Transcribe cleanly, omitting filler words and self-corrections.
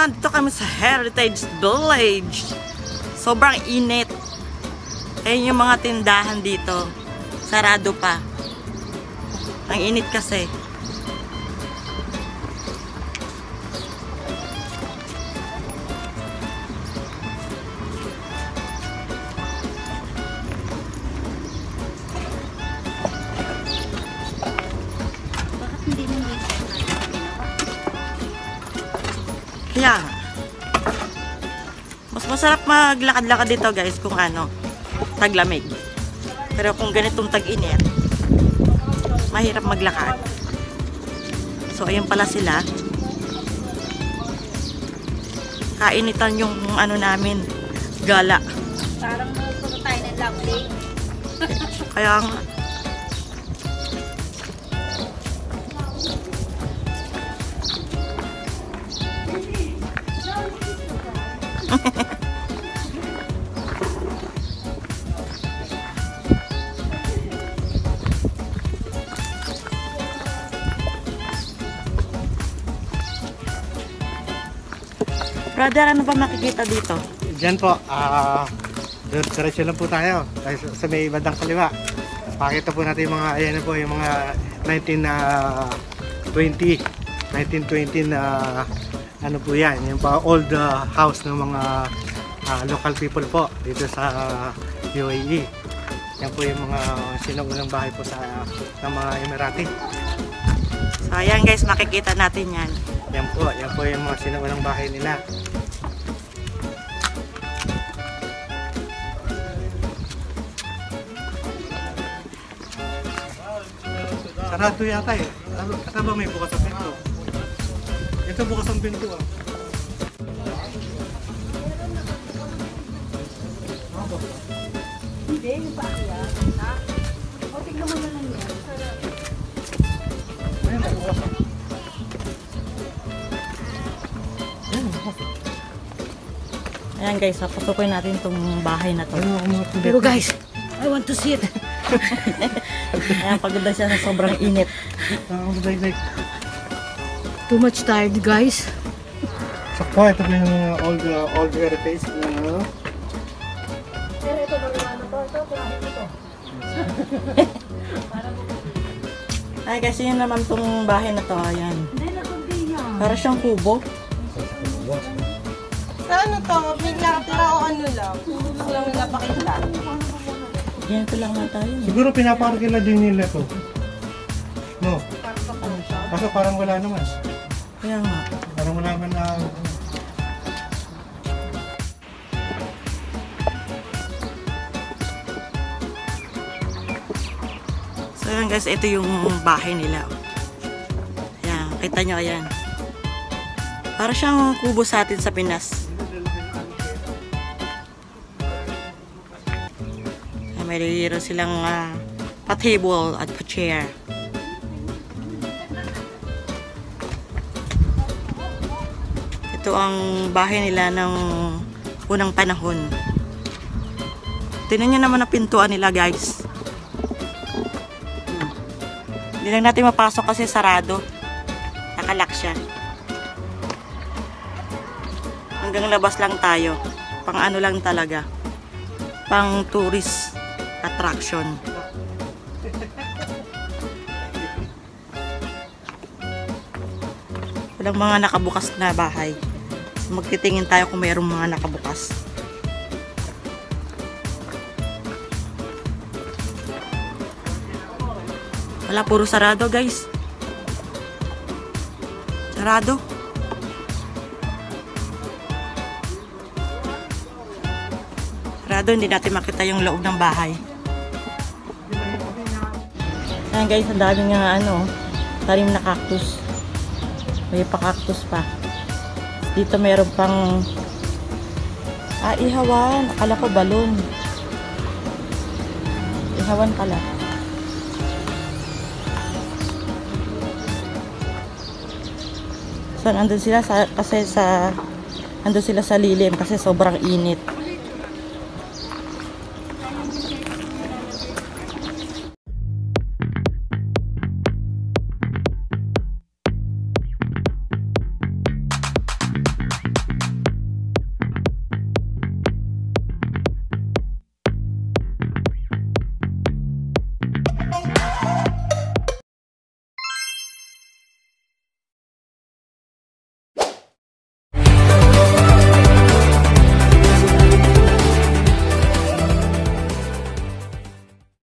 nandito kami sa Heritage Village. Sobrang init. Ayun yung mga tindahan dito. Sarado pa. Ang init kasi. Kaya mas masarap maglakad-lakad dito guys kung ano, taglamig. Pero kung ganitong tag-init, mahirap maglakad. So ayun pala sila. Kainitan yung ano namin, gala. Parang pupunta tayo ng love lake. Kaya nga. Brother, ano ba makikita dito? Diyan po, diretso lang po tayo sa may bandang kaliwa. Pakita po natin yung mga, ayan po, yung mga 1920 na ano po yan, yung pa old house ng mga local people po dito sa UAE. Yan po yung mga sinuunang bahay po sa ng mga Emirati. So ayan guys, makikita natin yan. Yan po yung mga sinuunang bahay nila. Sarado yata eh. Kasama may bukas ang pinto. Ito bukas ang pinto ah. Hindi, yung paakya. Ha? O, tignan mo na lang yan. Ayun, bukas ah. Ayun, bukas. Ayan guys, pasukin natin itong bahay na to. Pero guys, I want to see it. Ayan, pagod na siya sa sobrang init. Too much tired, guys. So po, ito po yung mga old heritage na Pero ito, magawa na to. Ito, kumain ito. Ay guys, yun naman itong bahay na to. Ayan. Hindi, nakundi yan. Para siyang kubo. Sa ano to? Biglang tira o ano lang? Gusto lang napakita. Ganito lang na tayo. siguro pinaparking na din nila to. No? Ano siya? Kaso parang wala naman. Kaya nga. Parang wala naman na... So ayan guys, ito yung bahay nila. Ayan, kita nyo, ayan. Para siyang kubo sa atin sa Pinas. Ayan, may liro silang pa-table at pa-chair. Ito ang bahay nila ng unang panahon. Tingnan nyo naman ang pintuan nila guys. Hindi lang natin mapasok kasi sarado. Nakalock siya. Hanggang labas lang tayo. Pang ano lang talaga. Pang tourist attraction. Walang mga nakabukas na bahay. Magtitingin tayo kung mayroong mga nakabukas. Wala, puro sarado guys. Sarado. Sarado, hindi natin makita yung loob ng bahay. Ayan guys, ang daming nga ano, tarim na cactus. May pa cactus pa. Dito meron pang ihawan. Akala ko balon. Ihawan pala. So, nandun sila andun sila sa lilim kasi sobrang init.